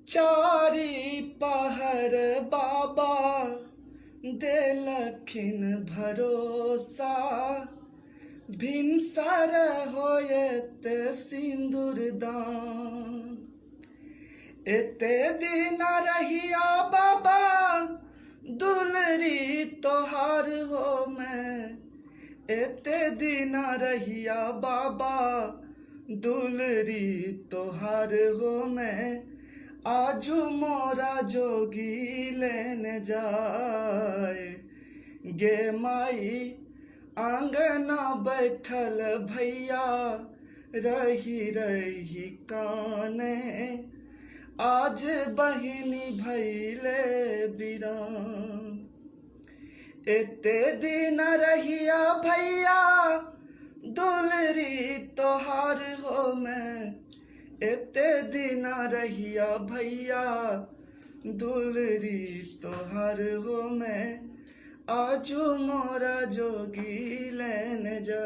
चारी पहर बाबा देलखिन भरोसा भिनसर होयत सिंदूर दान। एते दिन रहिया बाबा दुलरी तोहार हो मैं, एते दिन रहिया बाबा दुलरी तोहार हो मैं। आजू मोरा जोगी लेने जाए गे माई आंगना बैठल भैया रही रही काने। आज बहिनी भैले बिरान। एते दिन रहिया भैया दुलरी तोहार हो मैं, एते दिन रहिया भैया दुलरी तोहार हो मैं। आजू मोरा जोगी लेने जा।